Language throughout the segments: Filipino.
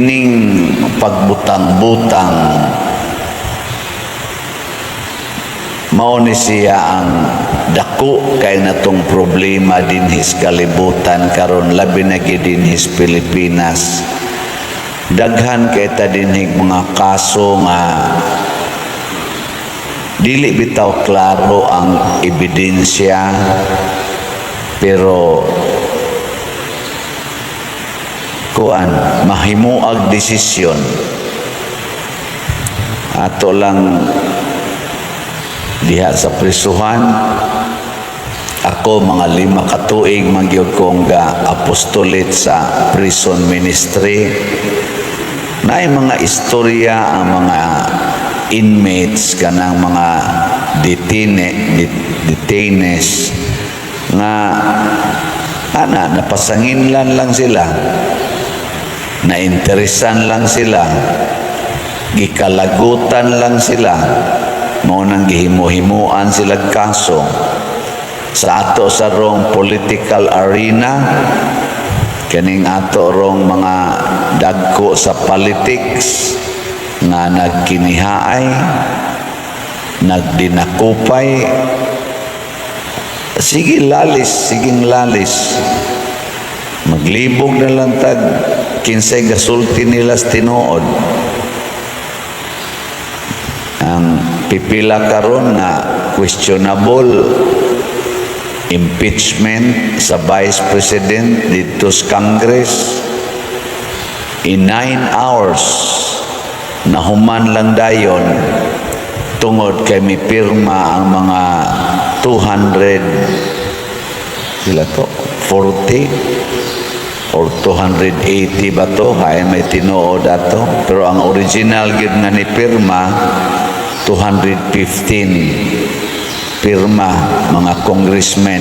Ning pagbutang-butang mao ni siya ang dako kay natong problema dinhis kalibutan karon labi na gid dinhis Pilipinas. Daghan kay ta dinhig mga kaso nga dili bitaw klaro ang ebidensya, pero mahimuag desisyon. Ato lang diha sa prisuhan, ako mga 5 ka tuig magyud kong apostolate sa prison ministry. Naay mga istorya ang mga inmates kanang mga detainees nga napasanginlan lang sila, nainteresan lang sila, gikalagutan lang sila, mao nang gihimo-himuan sila kaso sa ato sa rong political arena, kaning ato rong mga dagko sa politics nga nagkinihaay, nagdinakupay. Sige lalis, maglibog na lang tag kinsay gasulti nila sa tinuod. Ang pipila karon na questionable impeachment sa Vice President dito sa Congress, in 9 hours nahuman lang dayon tungod kay mipirma ang mga 240 or 280 ba to? Kaya may tinuod ato. Pero ang original gid nga ni pirma 215 pirma mga congressmen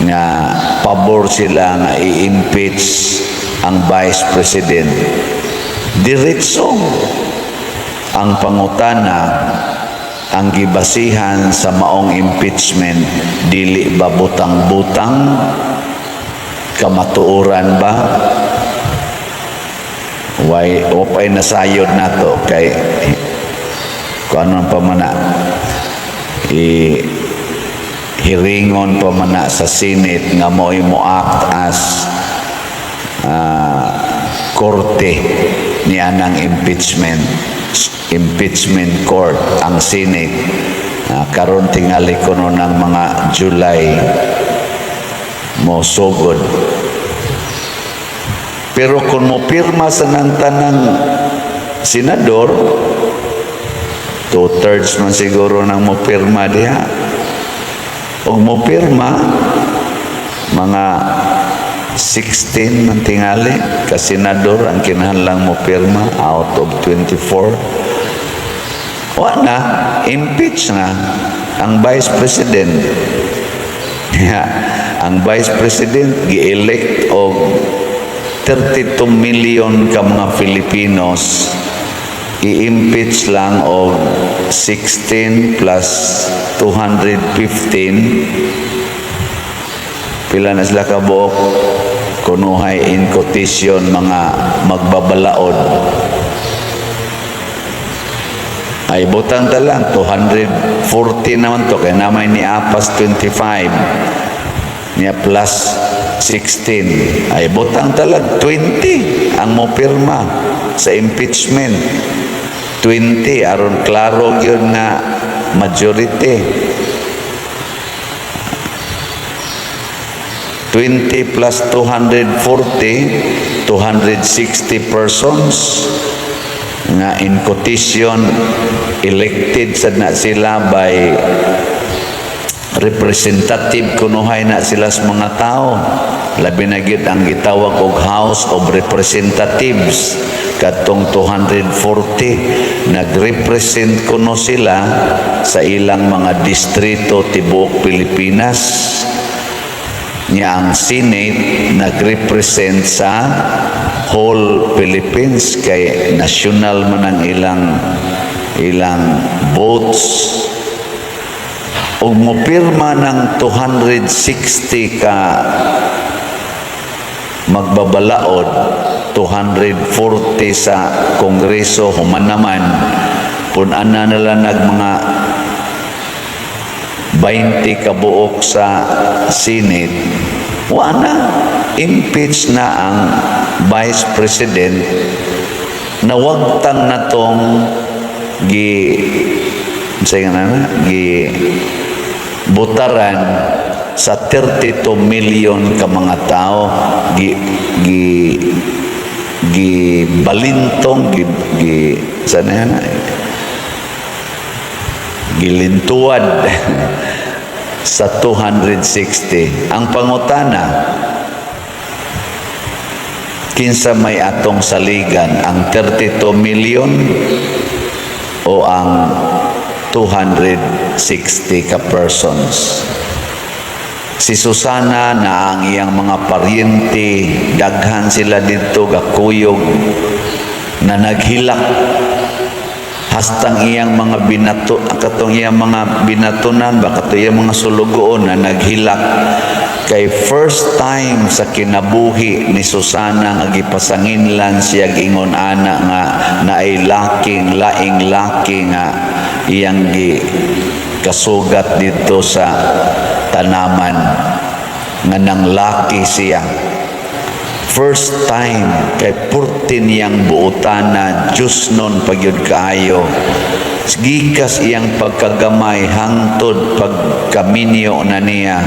nga pabor sila nga i-impeach ang Vice President. Diretso ang pangutana, ang gibasihan sa maong impeachment, dili ba butang-butang, kamatuoran ba? Wapay nasayod na to kay kung ano pa man hiringon pa man sa Senate nga mo'y mo-act as korte ni anang impeachment court ang Senate. Karon tingali ko no ng mga July mo sugod. Pero kung mo pirma sa nantanang senador, 2/3 man siguro nang mo pirma diha. O mo pirma mga 16 man tingali ka senador ang kinahanglang mo pirma out of 24. Impeach na ang Vice President. Ang Vice President gi-elect og 32 million ka mga Filipinos, i-impeach lang og 16 plus 215, pila na sila ka buok, kunuhay in quotation mga magbabalaod. Ay butang ta lang 240 naman to, kaya namay ni apas 25 niya plus 16, ay butang ta lang 20 ang mo pirma sa impeachment. 20 aron klaro gyud na majority. 20 plus 240, 260 persons nga in quotation elected sad na sila by representative, kunuhay na sila sa mga tao. Labi na gid ang gitawag og House of Representatives, katong 240 nagrepresent kuno sila sa ilang mga distrito tibuok Pilipinas. Niya ang Senate nagrepresent sa whole Philippines, kay national man ang ilang votes. O mo pirma ng 260 ka magbabalaod, 240 sa Kongreso, human naman, punan na nila mga 20 kabuok sa Senate, wala, impeach na ang Vice President na wagtang na tong butaran sa 32 million ka mga tao, balintong gilintuad sa 260. Ang pangutana, kinsa may atong saligan, ang 32 million o ang 260 ka persons? Si Susana na ang iyang mga paryente, daghan sila dito gakuyog na naghilak hastang iyang mga binato, katong iyang mga binatunan, baka to iyang mga sulugoon na naghilak kay first time sa kinabuhi ni Susana nga gipasanginlan siya ingon ana nga naay laking nga iyang kasugat dito sa tanaman nga nang laki siya. First time kay purti niyang buutana, Diyos nun pagyud kaayo. Gikas iyang pagkagamay hangtod pagkaminyo na niya,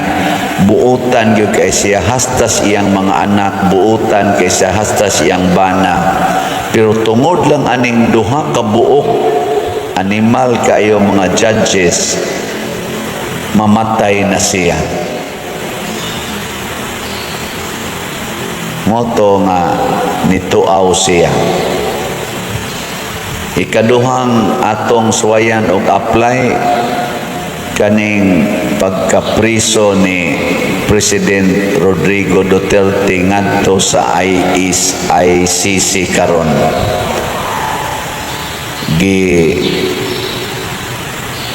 buutan yun kay siya, hastas iyang mga anak, buutan kay siya, hastas iyang bana. Pero tungod lang aning duha ka buok, animal kayo mga judges, mamatay na siya. Moto nga nituaw siya. Ikaduhang atong suwayan og apply kaning pagkapriso ni President Rodrigo Duterte ngadto sa ICC karon.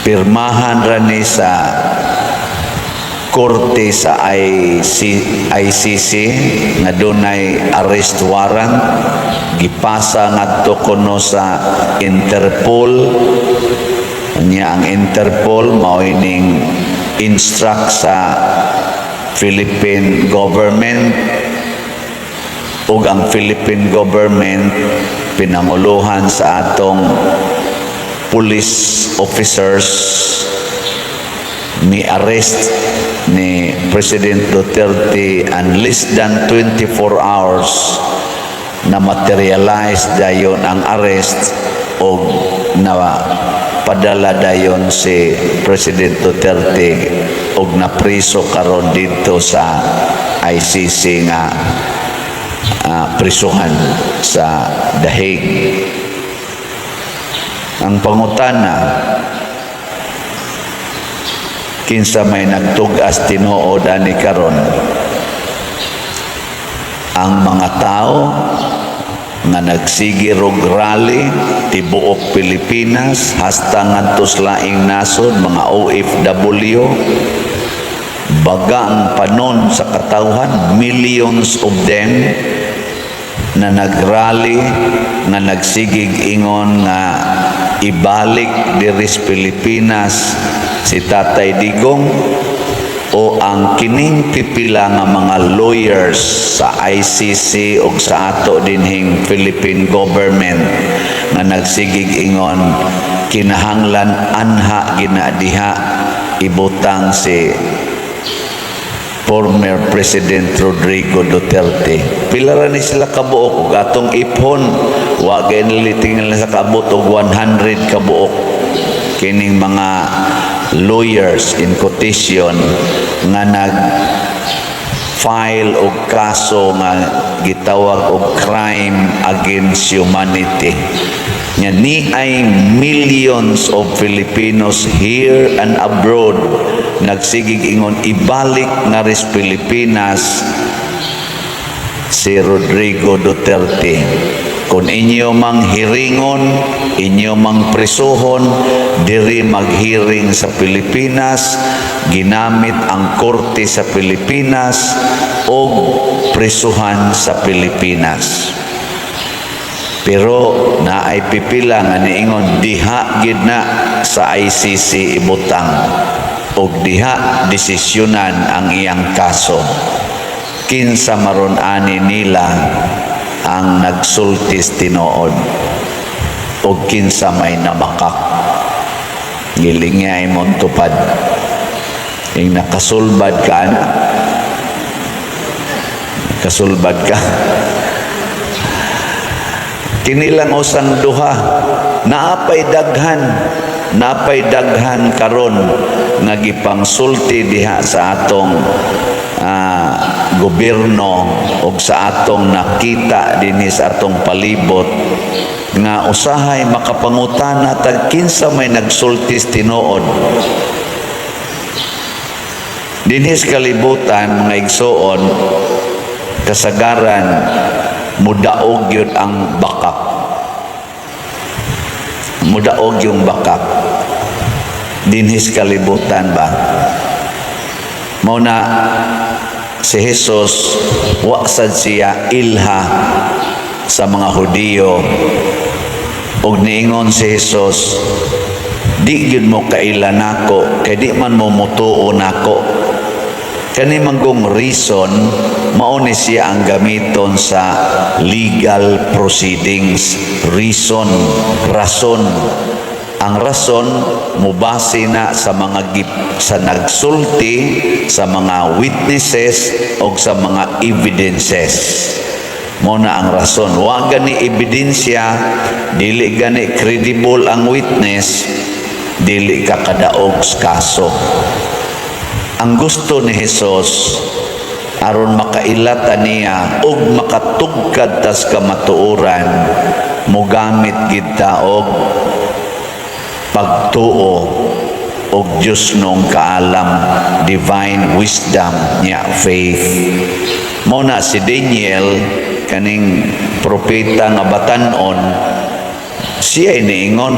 Pirmahan ra ni sa korte sa ICC nga dunay arrest warrant, gipasa ngadto kuno sa Interpol. Nya ang Interpol mao ining instruct sa Philippine government, ug ang Philippine government pinanguluhan sa atong police officers ni arrest ni President Duterte and less than 24 hours na materialize dayon ang arrest o na padala dayon si President Duterte og napriso karon dito sa ICC nga prisuhan sa The Hague. Ang pangutana, kinsa may nagtugas tinuod ani karon? Ang mga tao nga nagsige og rally tibuok Pilipinas hasta ngadto sa laing nasod, mga OFW, baga ang panon sa katawhan, millions of them na nagrally, nga nagsigig ingon nga ibalik diri sa Pilipinas si Tatay Digong, o ang kining pipila nga mga lawyers sa ICC o sa ato dinhing Philippine government nga nagsigig ingon kinahanglan anha ginadiha ibutang si former President Rodrigo Duterte. Pila ra ni sila kabuok ug atong iphon wa gay nilitingan sa kabot og 100 kabuok kining mga lawyers in quotation nga nag-file og kaso nga gitawag og crime against humanity. Nga ni ay millions of Filipinos here and abroad nagsigig ingon ibalik nga ris Pilipinas si Rodrigo Duterte. Kung inyo mang hiringon, inyo mang prisuhon, diri maghiring sa Pilipinas, ginamit ang korte sa Pilipinas o prisuhan sa Pilipinas. Pero naay pipila nga niingon diha gid na sa ICC ibutang og diha desisyonan ang iyang kaso. Kinsa maron ani nila ang nagsultis tinuod o kinsa may namakak. Gilingay mong tupad. Yung nakasulbad ka na. Kasulbad ka. Kinilang usang duha. Naapay daghan karon nga gipangsulti diha sa atong gobyerno o sa atong nakita dinhi sa atong palibot nga usahay makapangutana tag kinsa may nagsultis tinuod dinhi sa kalibutan. Mga igsoon, kasagaran mudaog yun ang bakak, mudaog yung bakak dinhi sa kalibutan ba. Mao na si Jesus wa sad siya ilha sa mga Hudiyo ug niingon si Jesus di gyud mo kaila nako kay di man mo mutuo nako. Kani manggong reason mao ni siya ang gamiton sa legal proceedings. Reason, rason. Ang rason mubase na sa mga sa nagsulti, sa mga witnesses o sa mga evidences. Mo na ang rason. Wa gani ebidensya, dili gani credible ang witness, dili ka kadaog sa kaso. Ang gusto ni Jesus aron makailata niya ug makatugkad tas kamatuoran, mogamit gid ta og pagtuo og Diyos nung kaalam, divine wisdom niya, faith. Muna si Daniel, kaning propeta nga batanon, siya iniingon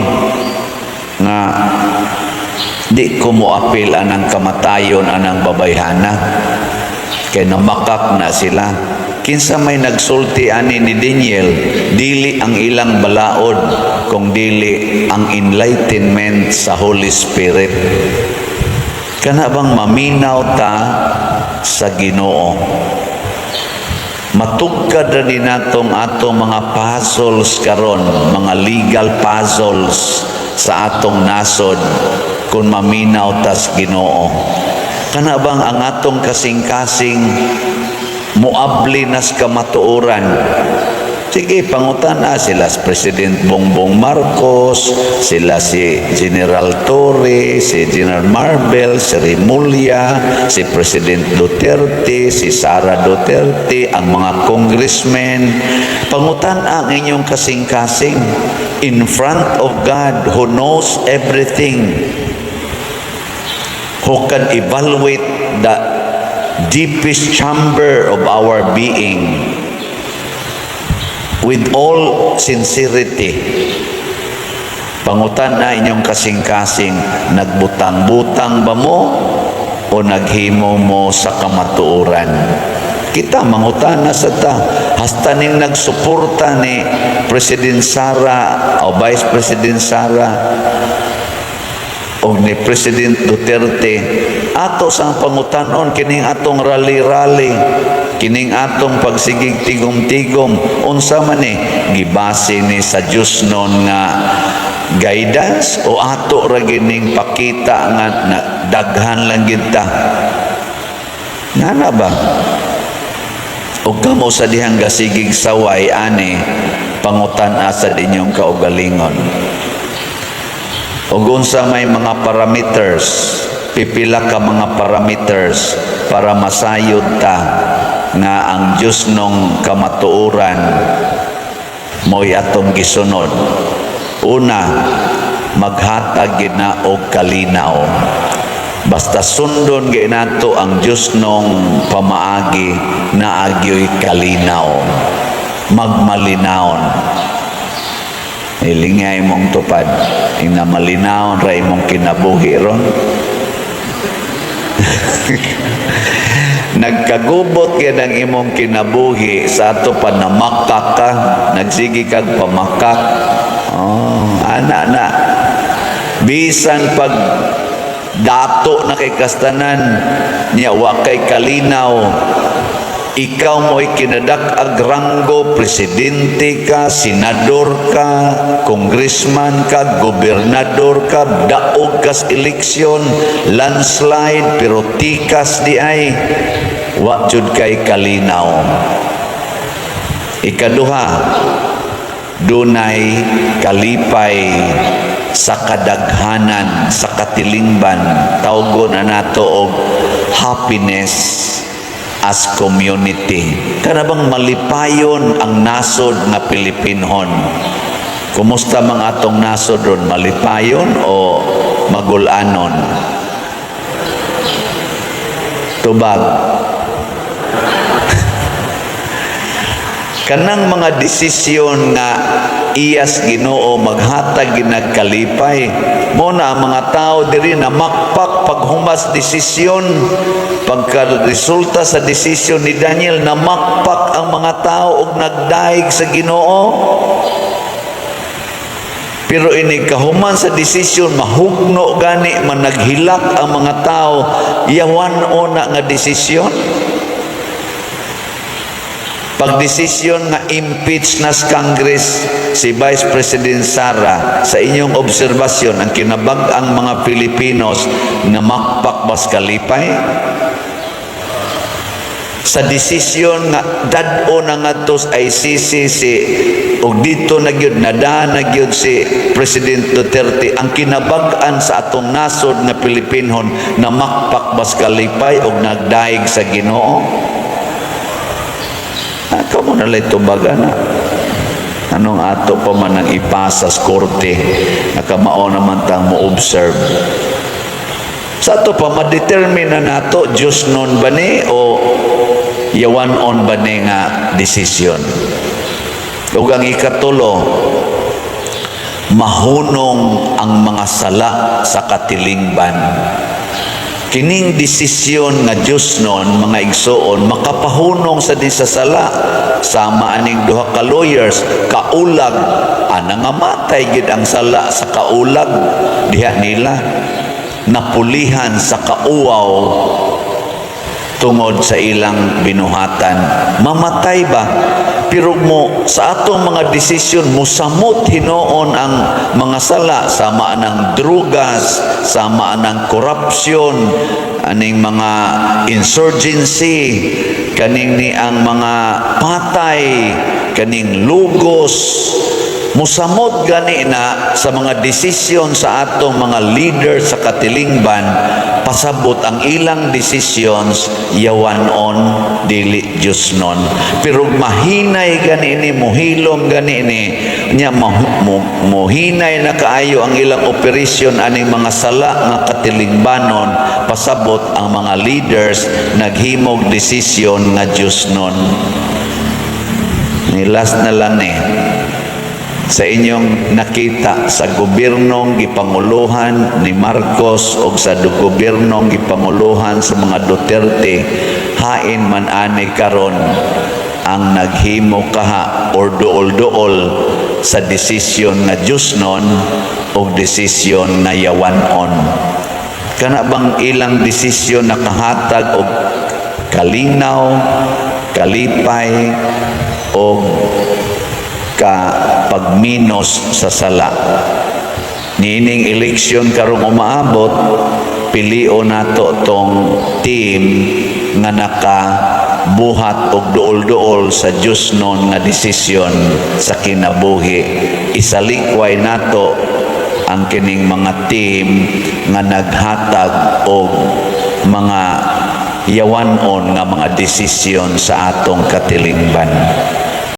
nga di ko mo apil anang kamatayon anang babayhana kay namakak na sila. Kinsa may nagsulti ani ni Daniel, dili ang ilang balaod kung dili ang enlightenment sa Holy Spirit. Kana bang maminaw ta sa Ginoo, matugkad ra din natong atong mga puzzles karon, mga legal puzzles sa atong nasod kung maminaw ta sa Ginoo. Kana bang ang atong kasing-kasing muabli nas kamatuoran? Sige, pangutana sila si President Bongbong Marcos, sila si General Torre, si General Marvel, si Remulla, si President Duterte, si Sara Duterte, ang mga congressmen. Pangutana ang inyong kasing-kasing in front of God who knows everything, who can evaluate the deepest chamber of our being with all sincerity. Pangutan na inyong kasing-kasing, nagbutang-butang ba mo o naghimo mo sa kamatuoran? Kita mangutan na sa ta. Hasta ning nagsuporta ni President Sara o Vice President Sara o ni President Duterte, ato sang pangutanon kining atong rally-rally, kining atong pagsigig tigom-tigom, unsa man ni gibase ni sa Dios non nga guidance o ato ra gining pakita nga daghan lang gid ta. Nana ba? O kamo sa dihang gasigig saway ani pangutan asa inyong kaugalingon. O unsa may mga parameters, pipila ka mga parameters para masayod ta nga ang Diyos nung kamatuoran mo'y atong gisunod. Una, maghatag gina og kalinaw. Basta sundon ginato ang Diyos nung pamaagi na agyo'y kalinaw, magmalinaon. Ilingay mong tupad, ina malinaon ra imong kinabuhi ron. nagkagubot kaya ng imong kinabuhi sa ato pa namakak ka, nagsigi kag pamakak. Ana na. Bisan pag dato na kay kastanan, niya wa kay kalinaw, ikaw mo'y kinadak-ag ranggo, presidente ka, senador ka, congressman ka, gobernador ka, daog kas eleksyon, landslide, pero tikas di ay, wa jud kay kalinaw. Ikaduha, dunay kalipay sa kadaghanan, sa katilingban, tawgon na nato og happiness as community. Kana bang malipayon ang nasod nga Pilipinhon? Kumusta mga atong nasod ron? Malipayon o magulanon? Tubag. Kanang mga desisyon nga iyas Ginoo maghatag ginagkalipay, mo na ang mga tao diri na makpak paghumas desisyon, pagka-resulta sa desisyon ni Daniel na makpak ang mga tao ug nagdaig sa Ginoo. Pero ini kahuman sa desisyon mahugno gani man naghilak ang mga tao, yawan ona nga desisyon. Pagdesisyon nga impeach nas Congress si Vice President Sara, sa inyong obserbasyon, ang kinabag-ang mga Pilipinos na makpak bas kalipay? Sa desisyon nga dad-o na nga tos ICC si og dito nagyud nadaan nagyud si President Duterte, ang kinabag-an sa atong nasod nga Pilipinhon na makpak bas kalipay og nagdaig sa Ginoo. Kamu nalay tubaga na. Anong ato pa man ang ipasa sa korte, nakamao naman tang mo-observe. Sa ato pa, ma-determine na nato, Diyos non ba ni o yawan on ba ni nga desisyon. Ug ang ikatulo, mahunong ang mga sala sa katilingban. Kining desisyon nga Diyos noon, mga igsoon, makapahunong sa di sa sala. Sama aning duha ka lawyers, kaulag, nangamatay gid ang sala sa kaulag, diha nila. Napulihan sa kauaw tungod sa ilang binuhatan. Mamatay ba? Pero mo sa atong mga desisyon musamot hinoon ang mga sala, sama ng drugas, sama ng korupsyon, aning mga insurgency, kaning ni ang mga patay, kaning lugos. Musamot gani na sa mga desisyon sa atong mga leader sa katilingban, pasabot ang ilang decisions yawanon dili Diyos non. Pero mahinay gani ni, muhilom gani ni, nya muhinay na kaayo ang ilang operasyon aning mga sala nga katilingbanon, pasabot ang mga leaders naghimog desisyon nga Diyos non. Nilas na lang sa inyong nakita sa gobernong gipanguluhan ni Marcos o sa gobernong gipanguluhan sa mga Duterte, hain man ani karon ang naghimo kaha or dool-dool sa desisyon nga Diyos non o desisyon na yawanon. Kana bang ilang desisyon nakahatag og kalinaw, kalipay o pagminos sa sala. Nining eleksyon karong umaabot, pilio nato tong team nga nakabuhat og duol-duol sa Diyos non nga desisyon sa kinabuhi. Isalikway nato ang kining mga team nga naghatag og mga yawanon nga mga desisyon sa atong katilingban.